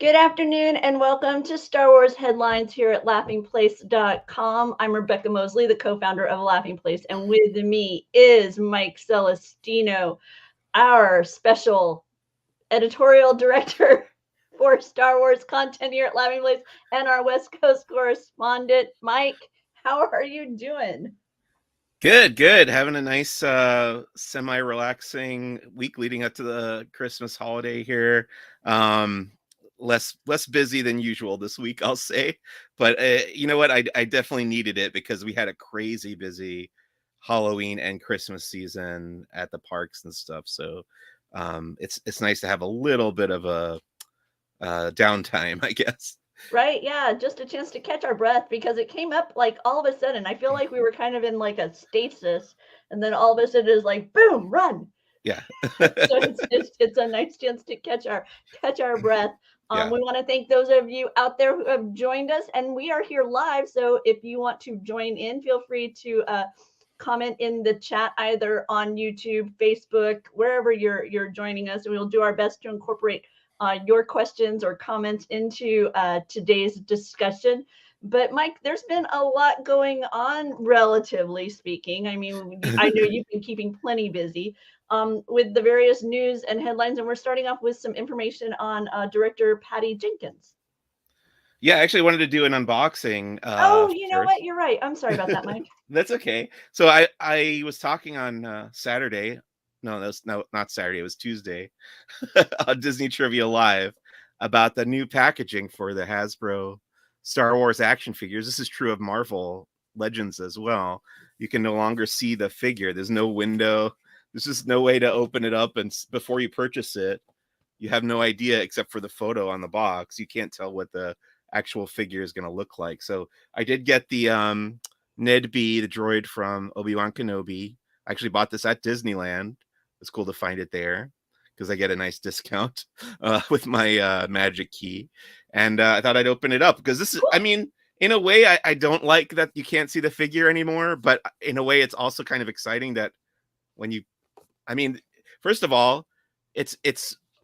Good afternoon and welcome to Star Wars Headlines here at laughingplace.com. I'm Rebekah Mosley, the co-founder of Laughing Place, and with me is Mike Celestino, our special editorial director for Star Wars content here at Laughing Place, and our West Coast correspondent. Mike, how are you doing? Good. Having a nice semi-relaxing week leading up to the Christmas holiday here. Less busy than usual this week, I'll say. But you know what? I definitely needed it because we had a crazy busy Halloween and Christmas season at the parks and stuff. So it's nice to have a little bit of a downtime, I guess. Right, yeah, just a chance to catch our breath because it came up like all of a sudden. I feel like we were kind of in like a stasis, and then all of a sudden it's like boom, run. Yeah. So it's a nice chance to catch our breath. Yeah. We want to thank those of you out there who have joined us, and we are here live. So if you want to join in, feel free to comment in the chat either on YouTube, Facebook, wherever you're joining us, and we'll do our best to incorporate your questions or comments into today's discussion. But Mike, there's been a lot going on, relatively speaking. I mean, I know you've been keeping plenty busy with the various news and headlines, and we're starting off with some information on director Patty Jenkins. Yeah, I actually wanted to do an unboxing. You know what? You're right. I'm sorry about that, Mike. That's okay. So I was talking on Saturday. No, not Saturday. It was Tuesday on Disney Trivia Live about the new packaging for the Hasbro Star Wars action figures. This is true of Marvel Legends as well. You can no longer see the figure. There's no window. There's just no way to open it up. And before you purchase it, you have no idea except for the photo on the box. You can't tell what the actual figure is going to look like. So I did get the Ned B, the droid from Obi-Wan Kenobi. I actually bought this at Disneyland. It's cool to find it there because I get a nice discount with my magic key. And I thought I'd open it up because this is, I mean, in a way, I don't like that you can't see the figure anymore. But in a way, it's also kind of exciting that when you, I mean, first of all, it's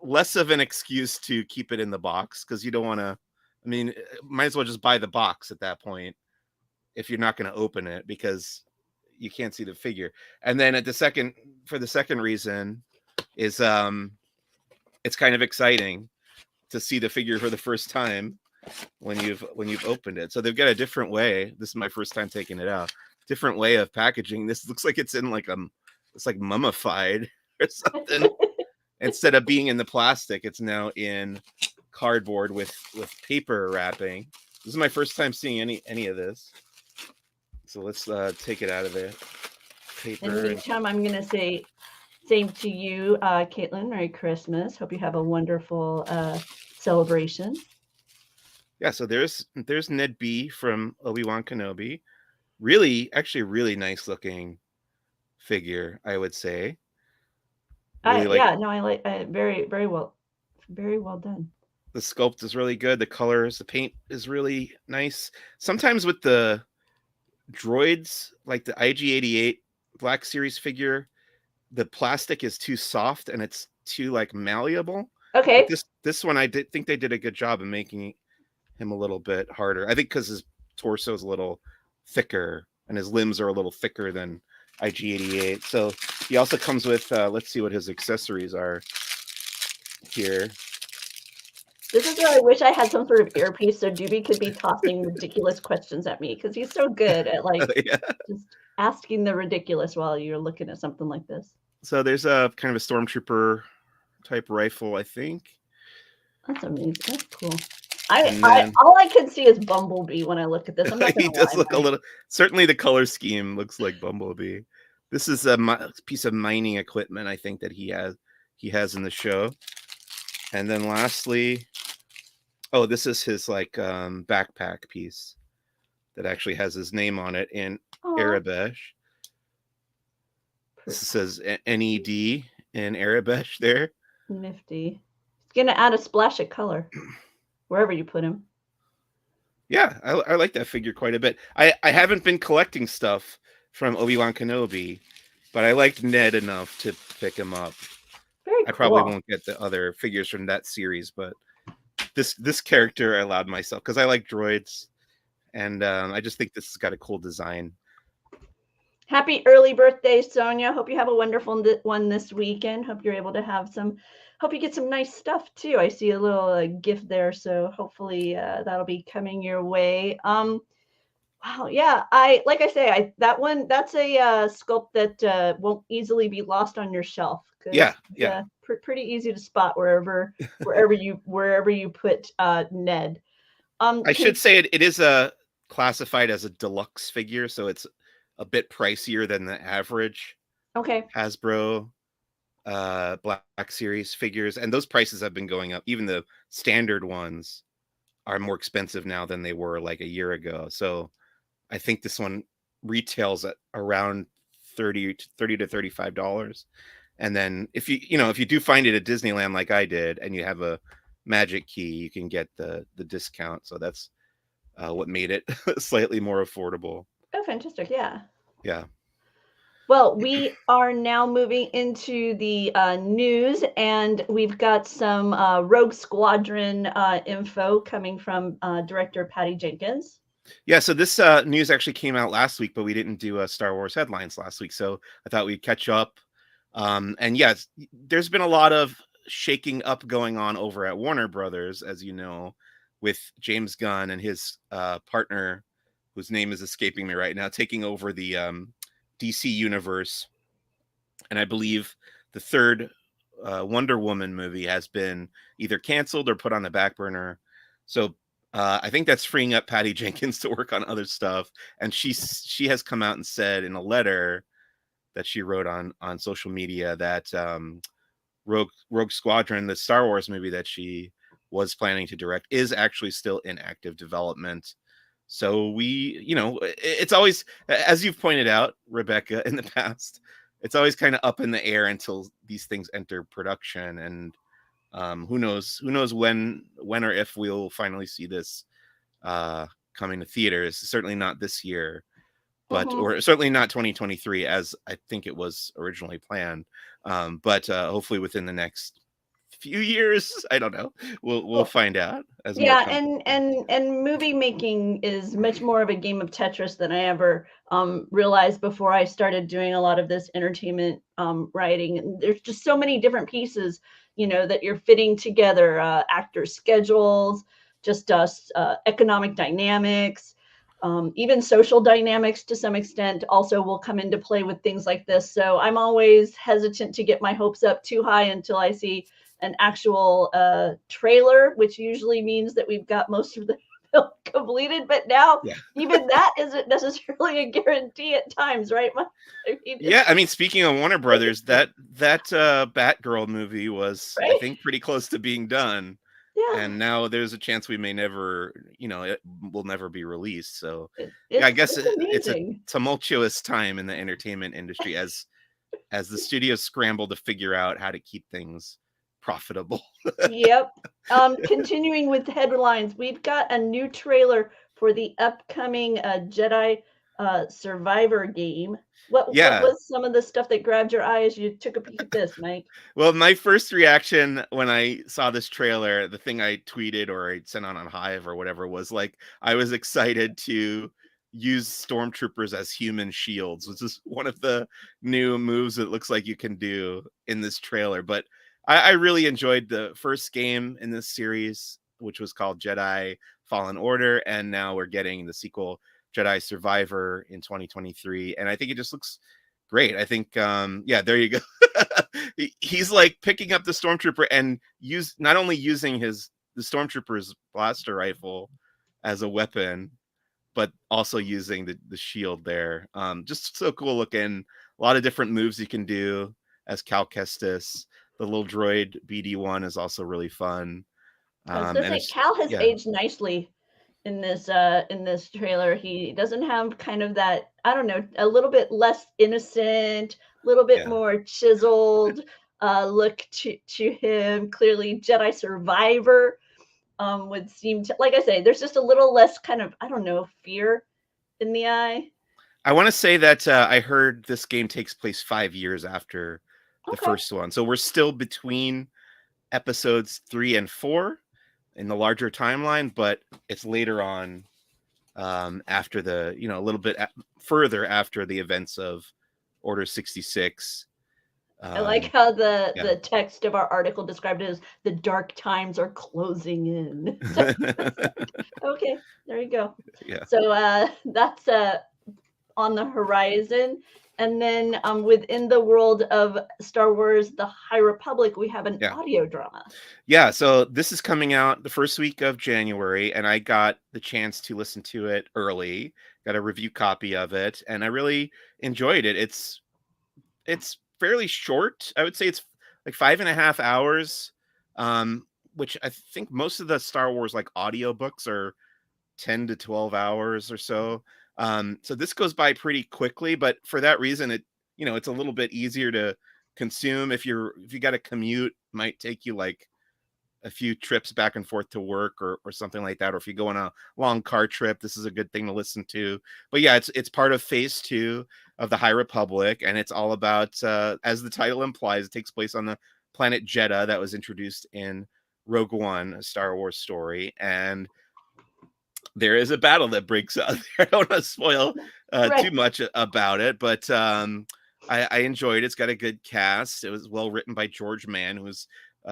less of an excuse to keep it in the box because you don't want to, I mean, might as well just buy the box at that point if you're not going to open it because you can't see the figure. And then for the second reason is it's kind of exciting to see the figure for the first time when you've opened it. So they've got a different way. This is my first time taking it out. Different way of packaging. This looks like it's in like it's like mummified or something. Instead of being in the plastic, it's now in cardboard with paper wrapping. This is my first time seeing any of this. So let's take it out of the paper. In the meantime, I'm going to say same to you, Caitlin. Merry Christmas. Hope you have a wonderful celebration. Yeah, so there's Ned B from Obi-Wan Kenobi. Really nice looking figure, I would say. Really I like very well done. The sculpt is really good. The colors, the paint is really nice. Sometimes with the droids, like the IG-88 Black Series figure, the plastic is too soft and it's too like malleable. Okay. But this one, I think they did a good job of making him a little bit harder. I think because his torso is a little thicker and his limbs are a little thicker than IG-88. So he also comes with, let's see what his accessories are here. This is where I wish I had some sort of earpiece so Doobie could be tossing ridiculous questions at me because he's so good at like just asking the ridiculous while you're looking at something like this. So there's a kind of a stormtrooper type rifle, I think. That's amazing. That's cool. All I can see is Bumblebee when I look at this. I'm not he does look a little. Certainly, the color scheme looks like Bumblebee. This is a piece of mining equipment, I think, that he has in the show. And then lastly, this is his like backpack piece that actually has his name on it in Arabesh. This says NED in Arabesh there. Nifty. It's gonna add a splash of color wherever you put him. Yeah, I like that figure quite a bit. I haven't been collecting stuff from Obi-Wan Kenobi, but I liked Ned enough to pick him up. Very cool. I probably won't get the other figures from that series, but this character I allowed myself because I like droids, and I just think this has got a cool design. Happy early birthday, Sonia. Hope you have a wonderful one this weekend. Hope you're able to have some. Hope you get some nice stuff too. I see a little gift there, so hopefully that'll be coming your way. Wow, yeah. Like I say, that's a sculpt that won't easily be lost on your shelf because Yeah. Pretty easy to spot wherever you put Ned. I should say it is classified as a deluxe figure, so it's a bit pricier than the average Hasbro Black Series figures, and those prices have been going up. Even the standard ones are more expensive now than they were like a year ago. So I think this one retails at around $30 to $35. And then if you do find it at Disneyland like I did, and you have a magic key, you can get the discount. So that's what made it slightly more affordable. Oh, fantastic! Yeah. Yeah. Well, we are now moving into the news, and we've got some Rogue Squadron info coming from director Patty Jenkins. Yeah, so this news actually came out last week, but we didn't do Star Wars headlines last week, so I thought we'd catch up. And yes, there's been a lot of shaking up going on over at Warner Brothers, as you know, with James Gunn and his partner, whose name is escaping me right now, taking over the DC universe. And I believe the third Wonder Woman movie has been either canceled or put on the back burner. So I think that's freeing up Patty Jenkins to work on other stuff. And she has come out and said in a letter that she wrote on social media that Rogue Squadron, the Star Wars movie that she was planning to direct, is actually still in active development. So it's always, as you've pointed out, Rebekah, in the past, it's always kind of up in the air until these things enter production. And who knows when or if we'll finally see this coming to theaters. Certainly not this year, but or certainly not 2023 as I think it was originally planned. But hopefully within the next few years, I don't know, we'll find out. And movie making is much more of a game of Tetris than I ever realized before I started doing a lot of this entertainment writing. And there's just so many different pieces, that you're fitting together, actor schedules, just economic dynamics, even social dynamics to some extent also will come into play with things like this. So I'm always hesitant to get my hopes up too high until I see an actual trailer, which usually means that we've got most of the film completed. But now even that isn't necessarily a guarantee at times, right? I mean, speaking of Warner Brothers, that Batgirl movie was, right? I think, pretty close to being done. Yeah. And now there's a chance we may never, it will never be released. So I guess it's a tumultuous time in the entertainment industry as the studios scramble to figure out how to keep things profitable. Yep. Continuing with headlines, we've got a new trailer for the upcoming Jedi Survivor game. What was some of the stuff that grabbed your eye as you took a peek at this, Mike? Well, my first reaction when I saw this trailer, the thing I tweeted or I sent on Hive or whatever, was like, I was excited to use stormtroopers as human shields, which is one of the new moves it looks like you can do in this trailer. But I really enjoyed the first game in this series, which was called Jedi Fallen Order, and now we're getting the sequel, Jedi Survivor, in 2023, and I think it just looks great. I think there you go. He's like picking up the stormtrooper and not only using the stormtrooper's blaster rifle as a weapon, but also using the shield there. Just so cool looking. A lot of different moves you can do as Cal Kestis. The little droid BD1 is also really fun. Cal has aged nicely in this trailer. He doesn't have kind of that, I don't know, a little bit less innocent, a little bit more chiseled look to him. Clearly Jedi Survivor would seem to, like I say, there's just a little less kind of, I don't know, fear in the eye. I want to say that I heard this game takes place 5 years after the first one. So we're still between episodes 3 and 4. in the larger timeline, but it's later on, after the, a little bit further after the events of Order 66. I like how the yeah. the text of our article described it as the dark times are closing in. Okay, there you go. Yeah. So that's on the horizon. And then within the world of Star Wars, The High Republic, we have an Yeah. audio drama. Yeah, so this is coming out the first week of January, and I got the chance to listen to it early, got a review copy of it, and I really enjoyed it. It's fairly short. I would say it's like 5.5 hours, which I think most of the Star Wars like audiobooks are 10 to 12 hours or so. So this goes by pretty quickly, but for that reason, it's a little bit easier to consume. If you got a commute, might take you like a few trips back and forth to work or something like that. Or if you go on a long car trip, this is a good thing to listen to. But yeah, it's part of phase 2 of the High Republic. And it's all about, as the title implies, it takes place on the planet Jedha that was introduced in Rogue One, a Star Wars story. And there is a battle that breaks out. I don't want to spoil too much about it, but I enjoyed it. It's got a good cast. It was well written by George Mann, who's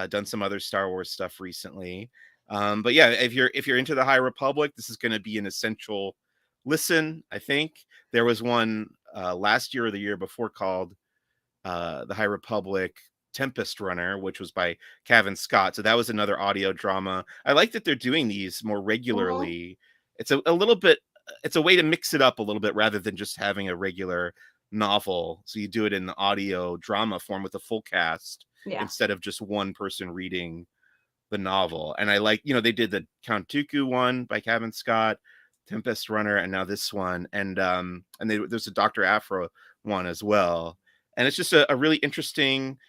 done some other Star Wars stuff recently. But yeah, if you're into the High Republic, this is going to be an essential listen. I think there was one last year or the year before called the High Republic Tempest Runner, which was by Cavan Scott. So that was another audio drama. I like that they're doing these more regularly. It's a little bit, it's a way to mix it up a little bit rather than just having a regular novel. So you do it in the audio drama form with a full cast instead of just one person reading the novel. And I like, they did the Count Dooku one by Cavan Scott, Tempest Runner, and now this one. And there's a Dr. Aphra one as well. And it's just a really interesting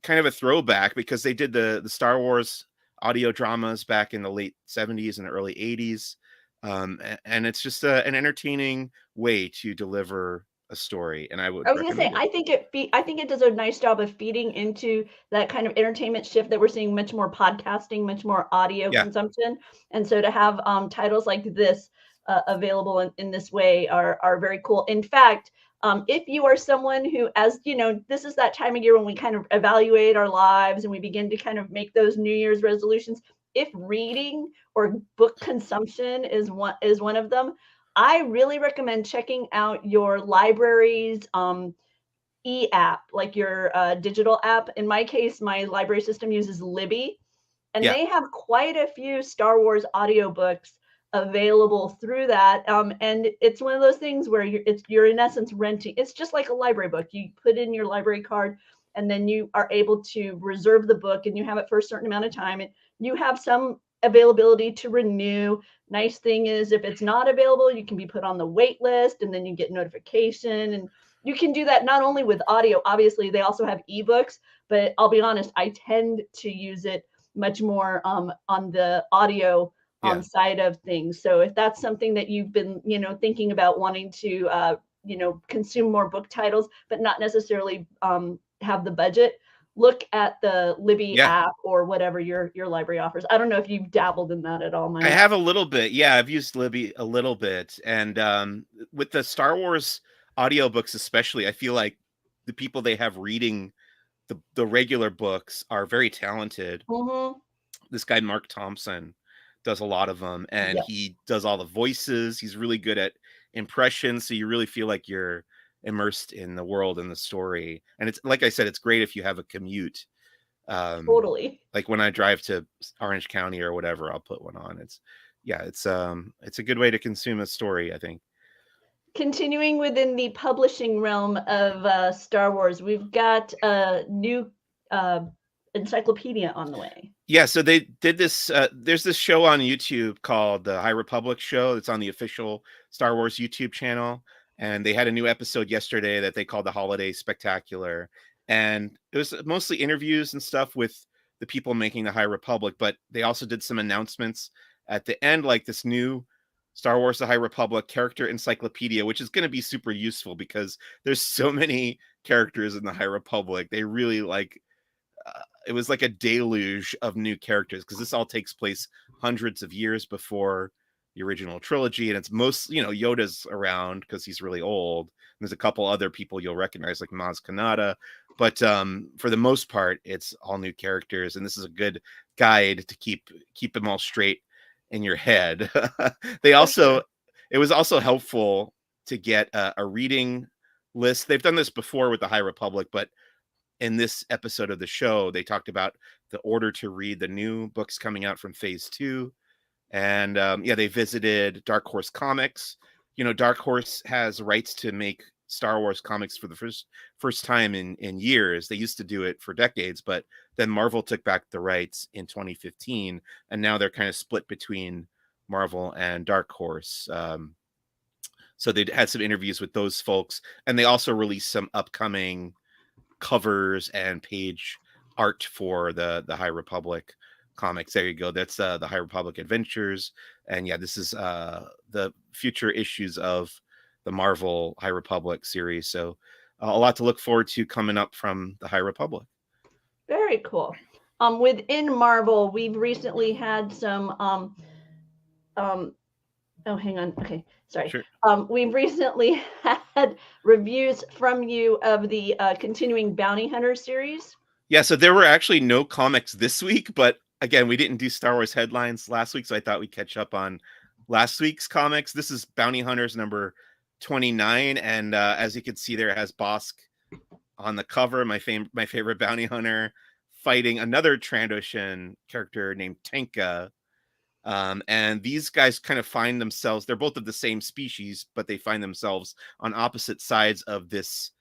kind of a throwback because they did the Star Wars audio dramas back in the late 70s and the early 80s. And it's just an entertaining way to deliver a story. And I was gonna say, I think it does a nice job of feeding into that kind of entertainment shift that we're seeing, much more podcasting, much more audio consumption. And so to have titles like this available in this way are very cool. In fact, if you are someone who, as you know, this is that time of year when we kind of evaluate our lives and we begin to kind of make those New Year's resolutions. If reading or book consumption is one of them, I really recommend checking out your library's e-app, like your digital app. In my case, my library system uses Libby, and they have quite a few Star Wars audiobooks available through that. And it's one of those things where you're in essence renting. It's just like a library book. You put in your library card, and then you are able to reserve the book, and you have it for a certain amount of time. And you have some availability to renew. Nice thing is, if it's not available, you can be put on the wait list, and then you get notification. And you can do that not only with audio. Obviously, they also have ebooks, but I'll be honest, I tend to use it much more on the audio side of things. So if that's something that you've been, thinking about wanting to, consume more book titles, but not necessarily have the budget, look at the Libby app or whatever your library offers. I don't know if you've dabbled in that at all, Mike. I have a little bit. Yeah, I've used Libby a little bit. And with the Star Wars audiobooks especially, I feel like the people they have reading the regular books are very talented. This guy, Mark Thompson, does a lot of them, and he does all the voices. He's really good at impressions, so you really feel like you're immersed in the world and the story. And it's like I said, it's great if you have a commute. Totally. Like when I drive to Orange County or whatever, I'll put one on. It's a good way to consume a story, I think. Continuing within the publishing realm of Star Wars, we've got a new encyclopedia on the way. Yeah, so they did this. There's this show on YouTube called the High Republic Show. It's on the official Star Wars YouTube channel. And they had a new episode yesterday that they called the Holiday Spectacular. And it was mostly interviews and stuff with the people making the High Republic. But they also did some announcements at the end, like this new Star Wars The High Republic Character Encyclopedia, which is going to be super useful because there's so many characters in the High Republic. They really it was like a deluge of new characters, because this all takes place hundreds of years before the original trilogy, and it's most, Yoda's around because he's really old. There's a couple other people you'll recognize, like Maz Kanata, but for the most part, it's all new characters, and this is a good guide to keep them all straight in your head. They also, sure. it was also helpful to get a reading list. They've done this before with the High Republic, but in this episode of the show, they talked about the order to read the new books coming out from Phase 2. And they visited Dark Horse Comics. Dark Horse has rights to make Star Wars comics for the first time in years. They used to do it for decades, but then Marvel took back the rights in 2015, and now they're kind of split between Marvel and Dark Horse. So they had some interviews with those folks, and they also released some upcoming covers and page art for the High Republic comics. There you go. That's the High Republic Adventures, and this is the future issues of the Marvel High Republic series. So a lot to look forward to coming up from the High Republic. Very cool. Within Marvel, we've recently had some oh, hang on. Okay, sorry. Sure. We've recently had reviews from you of the continuing Bounty Hunter series. Yeah, so there were actually no comics this week, but again, we didn't do Star Wars headlines last week, so I thought we'd catch up on last week's comics. This is Bounty Hunters number 29, and as you can see there, it has Bosk on the cover, my favorite bounty hunter, fighting another Trandoshan character named Tenka. And these guys kind of find themselves, they're both of the same species, but they find themselves on opposite sides of this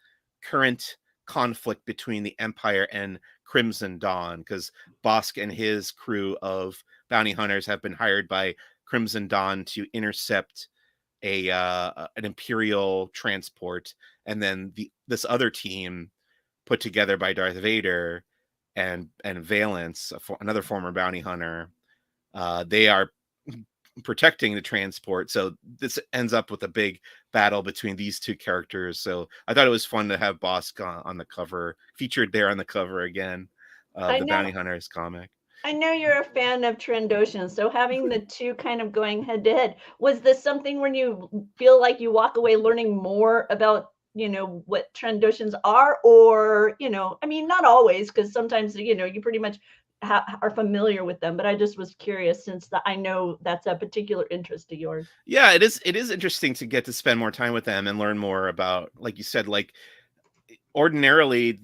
current conflict between the Empire and Crimson Dawn, because Bosk and his crew of bounty hunters have been hired by Crimson Dawn to intercept an Imperial transport, and then this other team put together by Darth Vader and Valance, another former bounty hunter, they are protecting the transport. So this ends up with a big battle between these two characters. So I thought it was fun to have Bosk on the cover, featured there on the cover again of the Bounty Hunters comic. I know you're a fan of Trandoshan, so having the two kind of going head to head, was this something when you feel like you walk away learning more about, what Trandoshans are? Or, I mean, not always, because sometimes, you pretty much are familiar with them, but I just was curious, since I know that's a particular interest of yours. Yeah, it is interesting to get to spend more time with them and learn more about, like you said, like ordinarily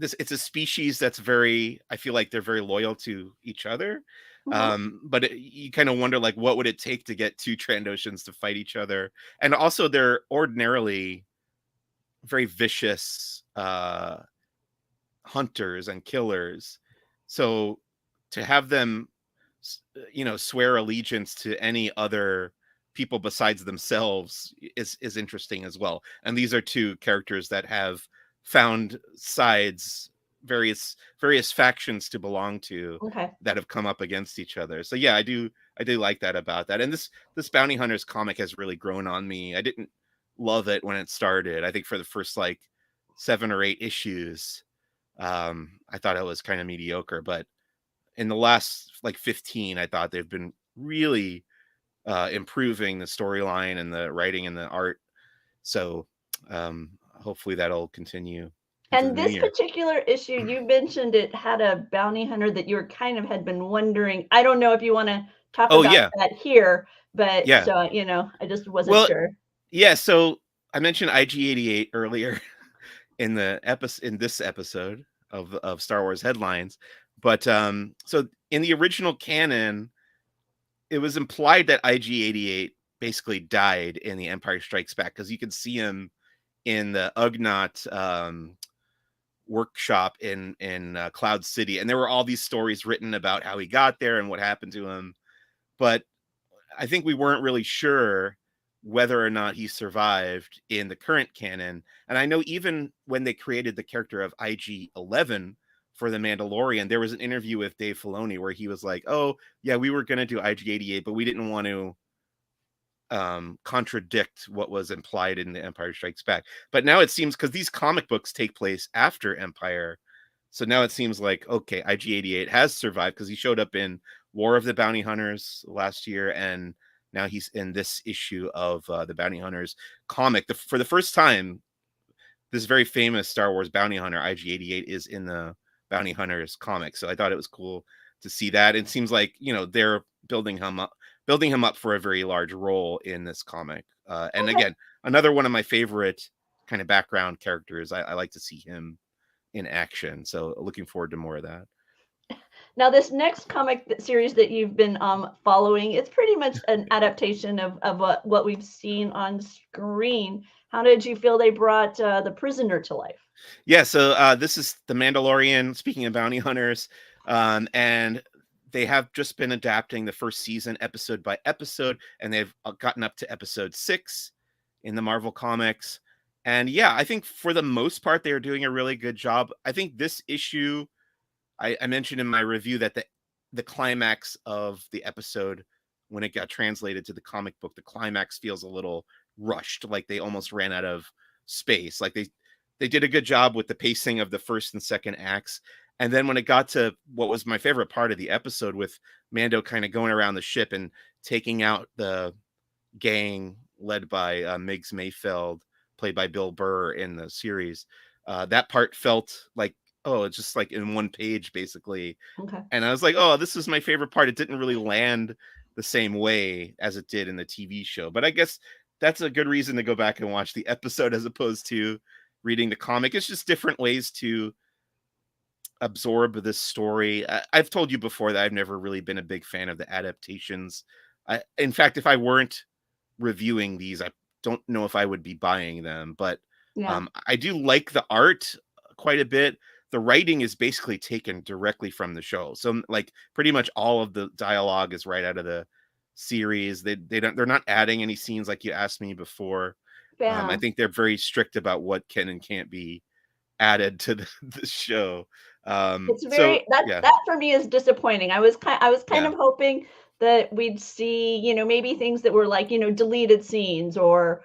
it's a species that's I feel like they're very loyal to each other. Mm-hmm. But you kind of wonder, like, what would it take to get two Trandoshans to fight each other? And also they're ordinarily very vicious hunters and killers. So to have them, swear allegiance to any other people besides themselves is interesting as well. And these are two characters that have found sides, various factions to belong to, that have come up against each other. So yeah, I do like that about that. And this Bounty Hunters comic has really grown on me. I didn't love it when it started. I think for the first 7 or 8 issues, I thought it was kind of mediocre, but in the last 15, I thought they've been really improving the storyline and the writing and the art. So hopefully that'll continue. And this particular issue, you mentioned it had a bounty hunter that you had been wondering. I don't know if you want to talk about that here, but so, I just wasn't sure. Yeah, so I mentioned IG-88 earlier in this episode of Star Wars headlines, but so in the original canon, it was implied that IG-88 basically died in The Empire Strikes Back, because you can see him in the Ugnaught workshop in Cloud City, and there were all these stories written about how he got there and what happened to him, but I think we weren't really sure whether or not he survived in the current canon. And I know even when they created the character of IG-11 for The Mandalorian, there was an interview with Dave Filoni where he was like, oh yeah, we were going to do IG-88, but we didn't want to contradict what was implied in The Empire Strikes Back. But now it seems, because these comic books take place after Empire So now it seems like, okay, IG-88 has survived because he showed up in War of the Bounty Hunters last year, and now he's in this issue of the Bounty Hunters comic. For the first time, this very famous Star Wars bounty hunter, IG-88, is in the Bounty Hunters comic. So I thought it was cool to see that. It seems like, they're building him up for a very large role in this comic. And Okay. again, another one of my favorite kind of background characters. I like to see him in action. So looking forward to more of that. Now, this next comic series that you've been following, it's pretty much an adaptation of what we've seen on screen. How did you feel they brought the prisoner to life? Yeah, so this is The Mandalorian, speaking of bounty hunters, and they have just been adapting the first season episode by episode, and they've gotten up to episode 6 in the Marvel Comics. And yeah, I think for the most part, they're doing a really good job. I think this issue, I mentioned in my review that the climax of the episode, when it got translated to the comic book, the climax feels a little rushed, like they almost ran out of space. Like they did a good job with the pacing of the first and second acts. And then when it got to what was my favorite part of the episode, with Mando kind of going around the ship and taking out the gang led by Miggs Mayfeld, played by Bill Burr in the series, that part felt like, oh, it's just like in one page, basically. Okay. And I was like, oh, this is my favorite part. It didn't really land the same way as it did in the TV show. But I guess that's a good reason to go back and watch the episode as opposed to reading the comic. It's just different ways to absorb this story. I've told you before that I've never really been a big fan of the adaptations. In fact, if I weren't reviewing these, I don't know if I would be buying them. But Yeah. I do like the art quite a bit. The writing is basically taken directly from the show. So like pretty much all of the dialogue is right out of the series. They're not adding any scenes like you asked me before. Yeah. I think they're very strict about what can and can't be added to the show. It's So very that yeah, that for me is disappointing. I was kind yeah, of hoping that we'd see, maybe things that were like, deleted scenes or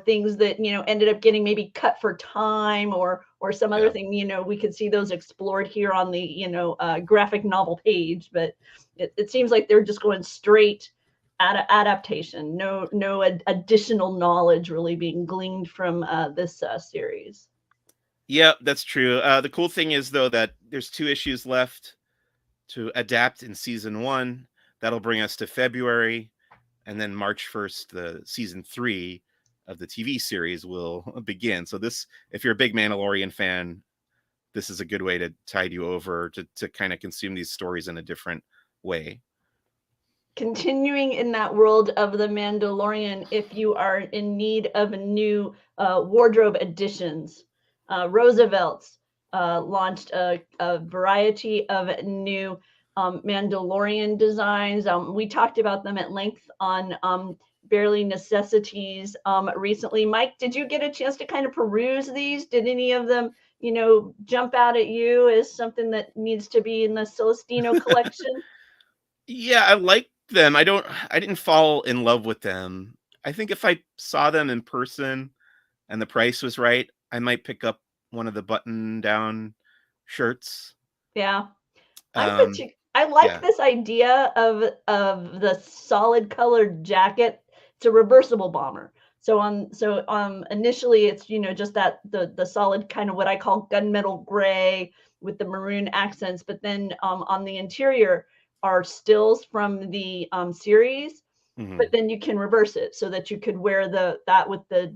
things that, ended up getting maybe cut for time or some other yeah. thing, we could see those explored here on the, graphic novel page, but it seems like they're just going straight adaptation. No additional knowledge really being gleaned from this series. Yeah, that's true. The cool thing is, though, that there's 2 issues left to adapt in season 1. That'll bring us to February, and then March 1st, the season 3 of the TV series will begin. So this, if you're a big Mandalorian fan, this is a good way to tide you over to kind of consume these stories in a different way. Continuing in that world of the Mandalorian, if you are in need of new wardrobe additions, Roosevelt's launched a variety of new Mandalorian designs. We talked about them at length on Barely Necessities recently. Mike, did you get a chance to kind of peruse these? Did any of them, jump out at you as something that needs to be in the Celestino collection? Yeah, I like them. I didn't fall in love with them. I think if I saw them in person and the price was right, I might pick up one of the button down shirts. Yeah. Um, I like yeah, this idea of the solid colored jacket. It's a reversible bomber. So initially it's just that the solid kind of what I call gunmetal gray with the maroon accents, but then on the interior are stills from the series, but mhm. then you can reverse it so that you could wear that with the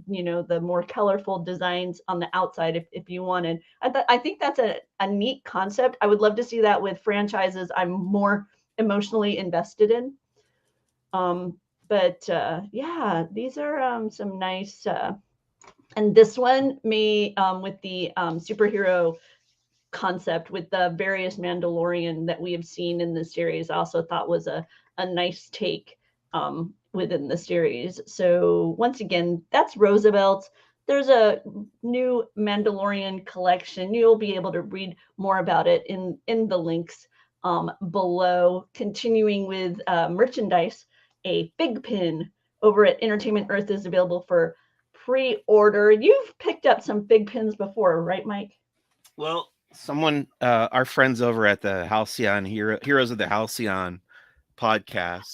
the more colorful designs on the outside if you wanted. I think that's a neat concept. I would love to see that with franchises I'm more emotionally invested in. But yeah, these are some nice and this one may with the superhero concept with the various Mandalorian that we have seen in the series, I also thought was a nice take within the series. So once again, that's Roosevelt. There's a new Mandalorian collection. You'll be able to read more about it in the links below. Continuing with merchandise, a big pin over at Entertainment Earth is available for pre-order. You've picked up some big pins before, right, Mike? Well, someone, our friends over at the Halcyon Heroes of the Halcyon podcast,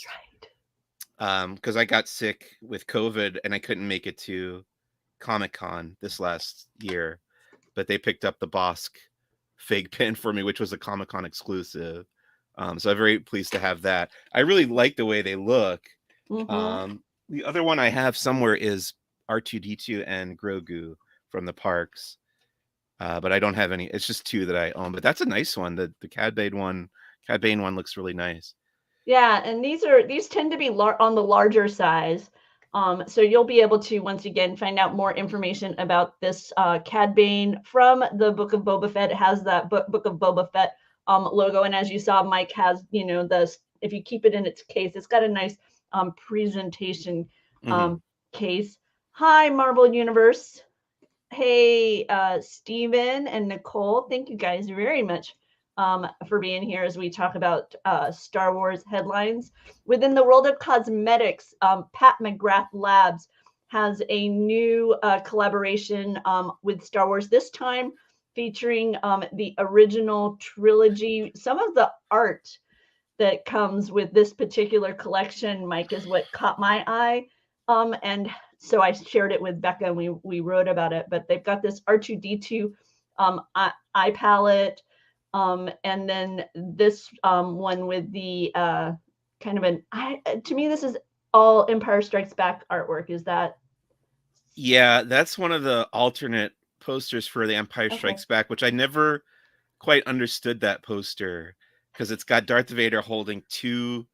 because I got sick with COVID and I couldn't make it to Comic-Con this last year, but they picked up the Bosk fig pin for me, which was a Comic-Con exclusive. So I'm very pleased to have that. I really like the way they look. The other one I have somewhere is R2D2 and Grogu from the parks. But I don't have any. It's just 2 that I own. But that's a nice one. The Cad Bane one looks really nice. Yeah, and these tend to be on the larger size. So you'll be able to once again find out more information about this Cad Bane from the Book of Boba Fett. It has that Book of Boba Fett logo, and as you saw, Mike has if you keep it in its case, it's got a nice presentation case. Hi, Marvel Universe. Hey, Steven and Nicole, thank you guys very much for being here as we talk about Star Wars headlines. Within the world of cosmetics, Pat McGrath Labs has a new collaboration with Star Wars, this time featuring the original trilogy. Some of the art that comes with this particular collection, Mike, is what caught my eye. And so I shared it with Becca and we wrote about it, but they've got this R2D2 eye palette. And then this one with the kind of to me, this is all Empire Strikes Back artwork. Is that? Yeah, that's one of the alternate posters for the Empire Strikes Back, which I never quite understood that poster, because it's got Darth Vader holding 2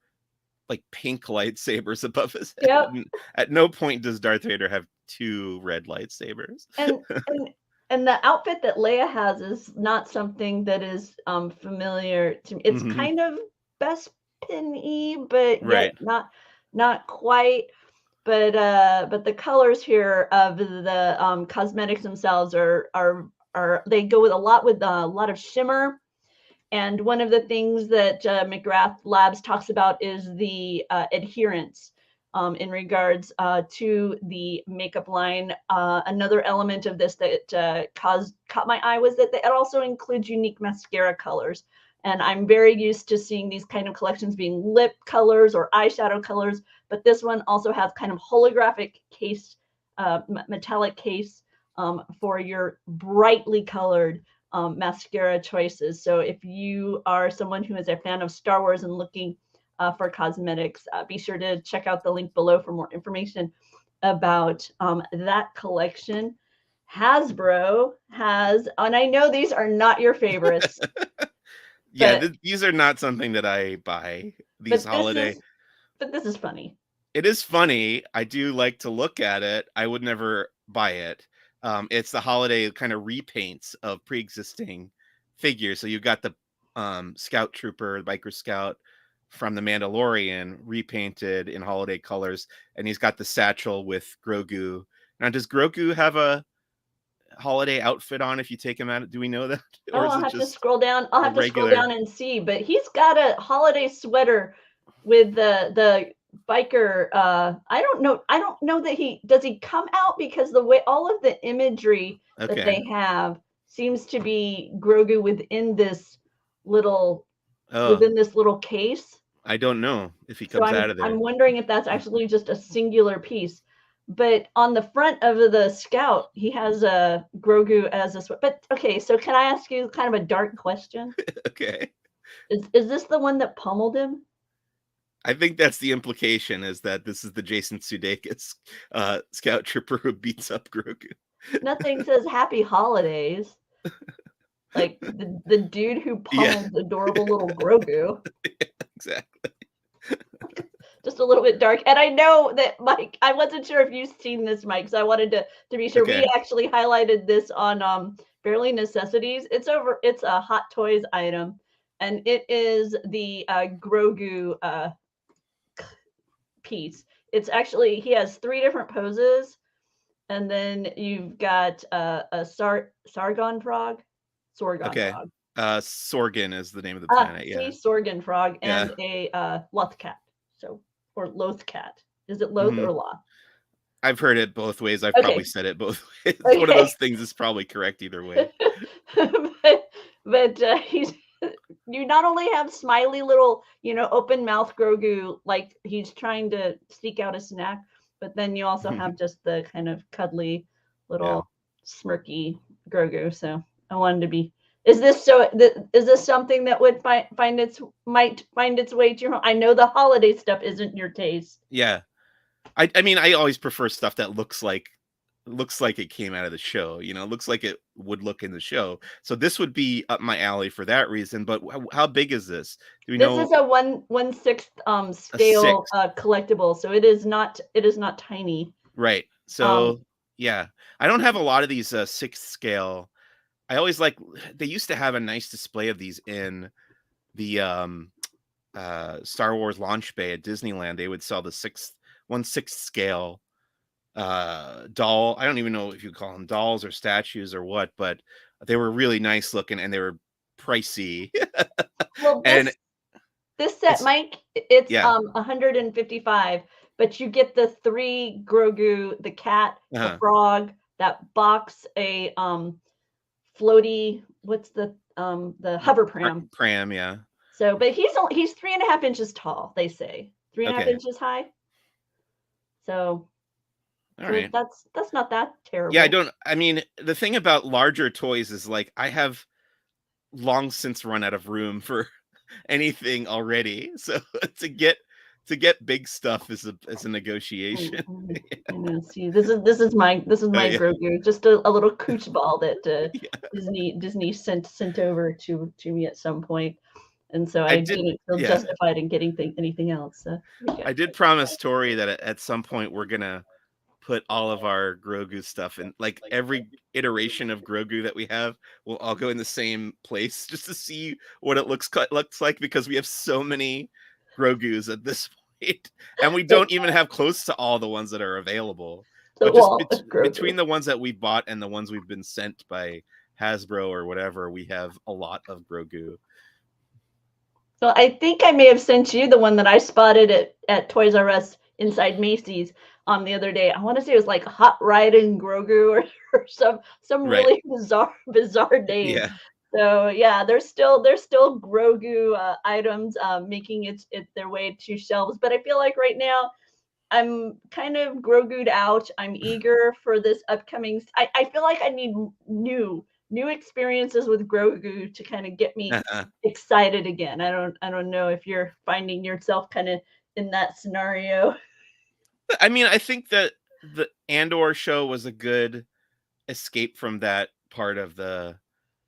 like pink lightsabers above his head. Yep. At no point does Darth Vader have 2 red lightsabers. And the outfit that Leia has is not something that is familiar to me. It's kind of Bespin-y, but yet not quite. But the colors here of the cosmetics themselves are they go with a lot of shimmer. And one of the things that McGrath Labs talks about is the adherence in regards to the makeup line. Another element of this that caught my eye was that it also includes unique mascara colors. And I'm very used to seeing these kind of collections being lip colors or eyeshadow colors, but this one also has kind of holographic case, metallic case for your brightly colored mascara choices. So if you are someone who is a fan of Star Wars and looking for cosmetics, be sure to check out the link below for more information about that collection. Hasbro has, and I know these are not your favorites. Yeah, these are not something that I buy these holiday. But this is funny. It is funny. I do like to look at it. I would never buy it. It's the holiday kind of repaints of pre-existing figures. So you've got the Scout Trooper, Biker Scout from the Mandalorian repainted in holiday colors, and he's got the satchel with Grogu. Now, does Grogu have a holiday outfit on if you take him out? Do we know that? Or I'll have to scroll down. I'll have to scroll down and see. But he's got a holiday sweater with the biker. I don't know that he come out, because the way all of the imagery that they have seems to be Grogu within this little case. I don't know if he comes out of there. I'm wondering if that's actually just a singular piece. But on the front of the Scout, he has a Grogu as a. But okay, so can I ask you kind of a dark question? Okay. Is this the one that pummeled him? I think that's the implication, is that this is the Jason Sudeikis Scout Trooper who beats up Grogu. Nothing says happy holidays like the dude who pummels adorable little Grogu. Yeah, exactly. Just a little bit dark. And I know that, Mike, I wasn't sure if you've seen this, Mike, so I wanted to be sure. We actually highlighted this on Barely Necessities. It's a Hot Toys item, and it is the Grogu piece. It's actually, he has 3 different poses, and then you've got a Sargon frog. Sorgon frog. Sorgan is the name of the planet. Sorgan frog and a Loth cat. So, or Loth cat. Is it Loth or Loth? I've heard it both ways. I've probably said it both ways. One of those things is probably correct either way. but he's you not only have smiley little, open mouth Grogu, like he's trying to seek out a snack, but then you also have just the kind of cuddly little smirky Grogu. So I wanted to be. Is this something that would might find its way to your home? I know the holiday stuff isn't your taste. Yeah. I mean, I always prefer stuff that looks like it came out of the show. Looks like it would look in the show. So this would be up my alley for that reason. But how big is this? Do we know? This is a 1/6 scale collectible, so it is not tiny. Right. So yeah, I don't have a lot of these 6th scale. I always they used to have a nice display of these in the Star Wars launch bay at Disneyland. They would sell the 1/6 scale doll. I don't even know if you call them dolls or statues or what, but they were really nice looking and they were pricey. Well, this set, Mike, it's $155, but you get the 3 Grogu, the cat, the frog, that box, a floaty, what's the hover pram. Pram, yeah. So, but he's 3.5 inches tall, they say. 3.5 inches high. So all right. That's not that terrible. Yeah, I mean, the thing about larger toys is I have long since run out of room for anything already. So to get big stuff is a negotiation. I know. See, this is my Grogu, just a little cooch ball that Disney sent over to me at some point. And so I didn't feel justified in getting anything else. So, I did promise Tori that at some point we're gonna put all of our Grogu stuff in, every iteration of Grogu that we have will all go in the same place just to see what it looks like, because we have so many Grogus at this point, and we don't even have close to all the ones that are available. But just between the ones that we bought and the ones we've been sent by Hasbro or whatever, we have a lot of Grogu. So I think I may have sent you the one that I spotted at Toys R Us inside Macy's the other day. I want to say it was like Hot Riding Grogu or some really bizarre name. Yeah. So yeah, there's still Grogu items making their way to shelves. But I feel like right now I'm kind of Grogu'd out. I'm eager for this upcoming. I feel like I need new experiences with Grogu to kind of get me excited again. I don't know if you're finding yourself kind of in that scenario. I mean, I think that the Andor show was a good escape from that part of the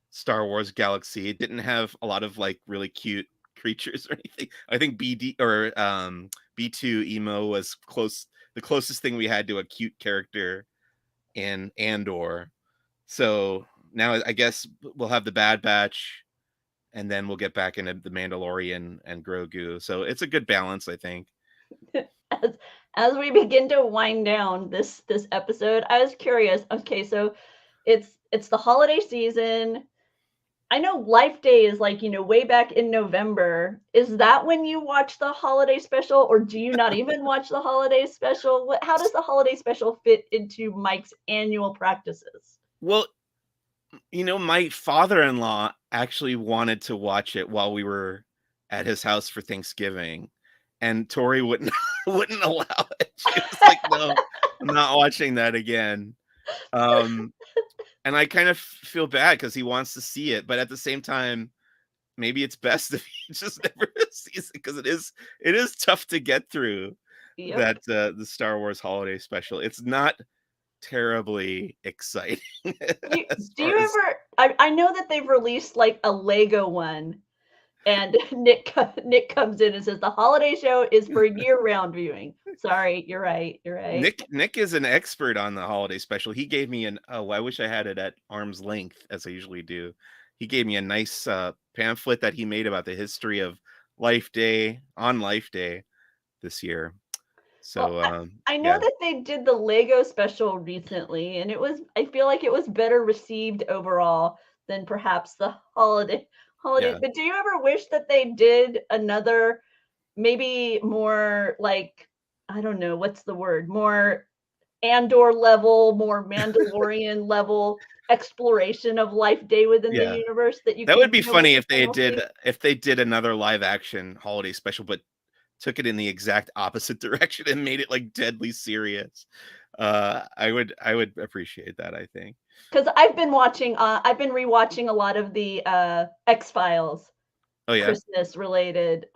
Star Wars galaxy. It didn't have a lot of really cute creatures or anything. I think B2 Emo was the closest thing we had to a cute character in Andor. So now I guess we'll have the Bad Batch, and then we'll get back into the Mandalorian and Grogu. So it's a good balance, I think. As we begin to wind down this episode, I was curious. Okay, so it's the holiday season. I know Life Day is way back in November. Is that when you watch the holiday special, or do you not even watch the holiday special? How does the holiday special fit into Mike's annual practices? Well, my father-in-law actually wanted to watch it while we were at his house for Thanksgiving, and Tori wouldn't allow it. She was like, "No, I'm not watching that again." And I kind of feel bad because he wants to see it, but at the same time, maybe it's best if he just never sees it, because it is tough to get through that the Star Wars holiday special. It's not terribly exciting. Do you ever? I know that they've released a Lego one, and Nick comes in and says the holiday show is for year-round viewing. Sorry, you're right. Nick is an expert on the holiday special. He gave me I wish I had it at arm's length as I usually do. He gave me a nice pamphlet that he made about the history of Life Day this year. So I know that they did the Lego special recently, and I feel like it was better received overall than perhaps the holiday. Yeah. But do you ever wish that they did another, maybe more I don't know, what's the word, more Andor level, more Mandalorian level exploration of life day within the Yeah. universe that you That could, would be funny with if the they did another live action holiday special, but took it in the exact opposite direction and made it like deadly serious. I would appreciate that, I think. Because I've been rewatching a lot of the X-Files Oh yeah, Christmas related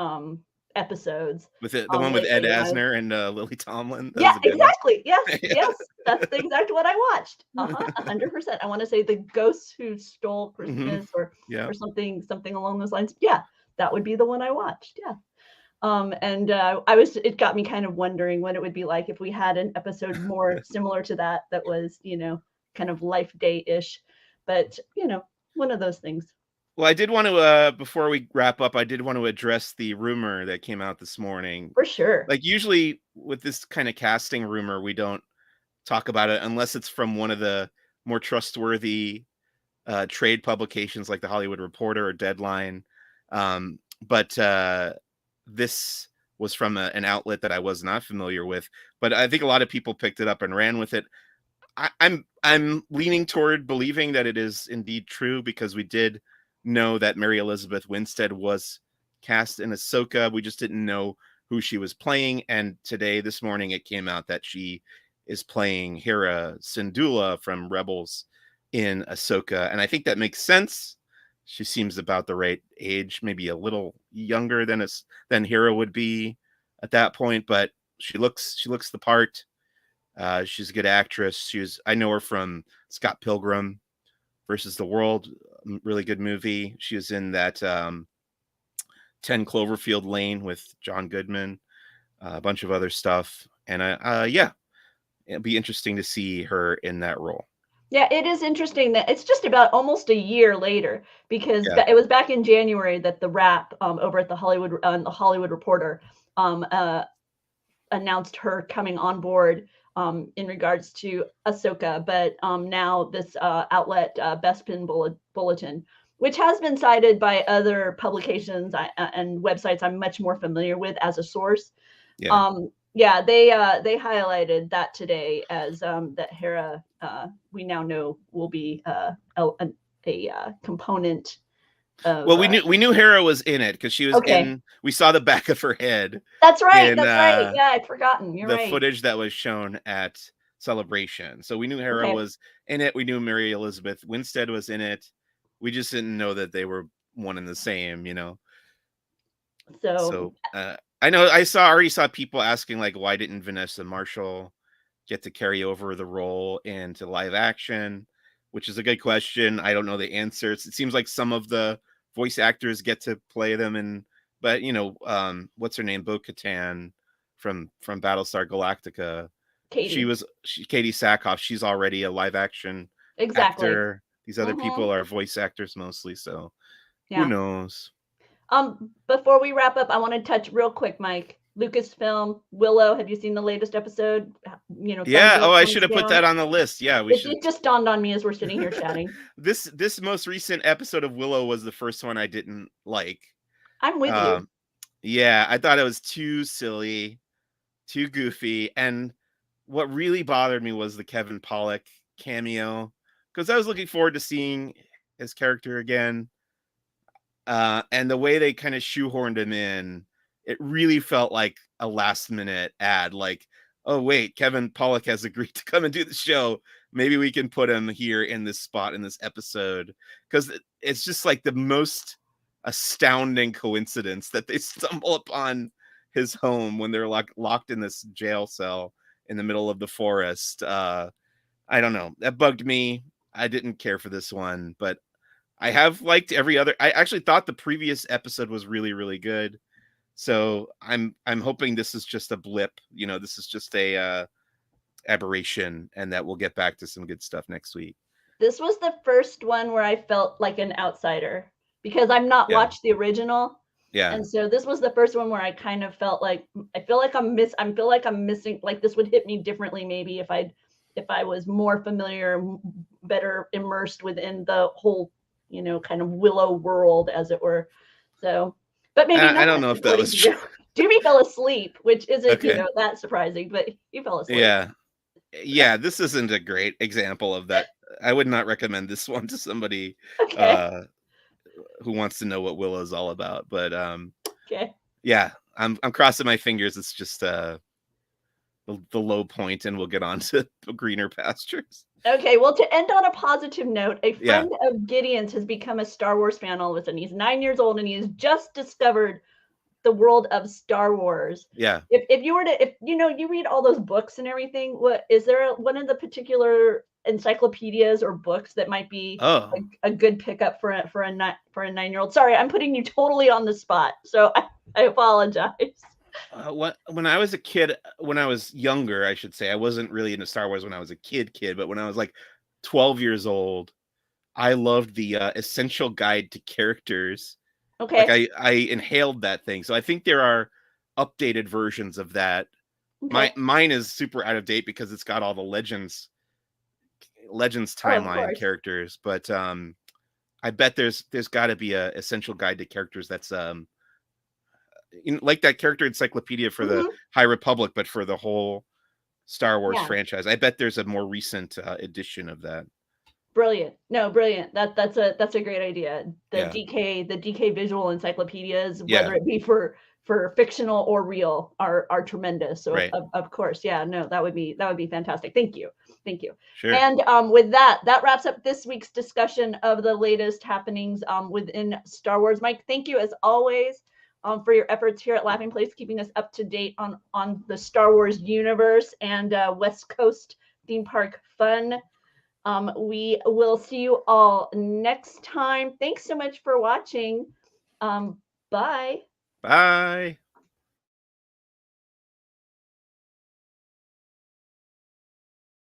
episodes with the one with Ed lately. Asner and Lily Tomlin. That Yeah, was a good one. exactly. Yes, Yeah. yes. That's the exact one I watched. 100%. I want to say The Ghosts Who Stole Christmas Yeah. or something along those lines. Yeah, that would be the one I watched. Yeah. And it got me kind of wondering what it would be like if we had an episode more similar to that was, kind of life day-ish. But, one of those things. Well, I did want to before we wrap up, I did want to address the rumor that came out this morning. For sure. Like usually with this kind of casting rumor, we don't talk about it unless it's from one of the more trustworthy trade publications like the Hollywood Reporter or Deadline. But this was from an outlet that I was not familiar with, but I think a lot of people picked it up and ran with it. I'm leaning toward believing that it is indeed true, because we did know that Mary Elizabeth Winstead was cast in Ahsoka. We just didn't know who she was playing. And this morning, it came out that she is playing Hera Syndulla from Rebels in Ahsoka. And I think that makes sense. She seems about the right age, maybe a little younger than Hera would be at that point, but she looks the part. She's a good actress. I know her from Scott Pilgrim versus the World, really good movie. She was in that 10 Cloverfield Lane with John Goodman, a bunch of other stuff. And it'd be interesting to see her in that role. Yeah, it is interesting that it's just about almost a year later, because it was back in January that the Wrap over at the Hollywood Reporter announced her coming on board in regards to Ahsoka. But now this outlet, Bespin Bulletin, which has been cited by other publications and websites I'm much more familiar with as a source. Yeah. They highlighted that today as that Hera, we now know, will be a component of, well, we knew Hera was in it because she was in. We saw the back of her head. That's right. Yeah, I'd forgotten. You're the right. footage that was shown at Celebration. So we knew Hera was in it. We knew Mary Elizabeth Winstead was in it. We just didn't know that they were one and the same, So I know I already saw people asking, like, why didn't Vanessa Marshall get to carry over the role into live action, which is a good question. I don't know the answers. It seems like some of the voice actors get to play them, but what's her name? Bo-Katan from Battlestar Galactica. Katie Sackhoff. She's already a live action actor. These other people are voice actors mostly, so who knows? Before we wrap up, I want to touch real quick, Mike. Lucasfilm, Willow. Have you seen the latest episode? Yeah. Oh, I should have put that on the list. Yeah, it just dawned on me as we're sitting here chatting. This most recent episode of Willow was the first one I didn't like. I'm with you. Yeah, I thought it was too silly, too goofy, and what really bothered me was the Kevin Pollak cameo, because I was looking forward to seeing his character again. And the way they kind of shoehorned him in, it really felt like a last minute ad. Like, oh wait, Kevin Pollak has agreed to come and do the show. Maybe we can put him here in this spot in this episode, because it's just like the most astounding coincidence that they stumble upon his home when they're locked in this jail cell in the middle of the forest. I don't know. That bugged me. I didn't care for this one, but I have liked every other. I actually thought the previous episode was really, really good. So I'm hoping this is just a blip. This is just a aberration, and that we'll get back to some good stuff next week. This was the first one where I felt like an outsider, because I'm not watched the original. Yeah. And so this was the first one where I kind of felt like I'm missing, like this would hit me differently maybe if I was more familiar, better immersed within the whole, kind of Willow world, as it were. So, but maybe not. I don't know if that was true. Doobie fell asleep, which isn't, that surprising, but he fell asleep. Yeah. Yeah, this isn't a great example of that. I would not recommend this one to somebody Okay. who wants to know what Willow is all about. But Okay. yeah, I'm crossing my fingers. It's just the low point, and we'll get on to greener pastures. Okay, well, to end on a positive note, a Yeah. friend of Gideon's has become a Star Wars fan all of a sudden. He's 9 years old and he has just discovered the world of Star Wars. Yeah. If you were to, if you know, you read all those books and everything, what is there one of the particular encyclopedias or books that might be Oh, a good pickup for a 9-year-old? Sorry, I'm putting you totally on the spot, so I apologize. when I was a kid, when I was younger, I should say, I wasn't really into Star Wars when I was a kid, but when I was like 12 years old, I loved the Essential Guide to Characters. Like Okay. I inhaled that thing. So I think there are updated versions of that. Okay. Mine is super out of date because it's got all the Legends Oh, of timeline course. characters, but I bet there's got to be a Essential Guide to Characters that's like that character encyclopedia for the Mhm. High Republic, but for the whole Star Wars Yeah. franchise. I bet there's a more recent edition of that. Brilliant. No, brilliant. That's a great idea. The Yeah. DK visual encyclopedias, Yeah. whether it be for fictional or real, are tremendous. So Right. of course, yeah, no, that would be fantastic. Thank you. Thank you. Sure. And with that wraps up this week's discussion of the latest happenings within Star Wars. Mike, thank you as always for your efforts here at Laughing Place, keeping us up to date on the Star Wars universe and West Coast theme park fun. We will see you all next time. Thanks so much for watching. Bye. Bye.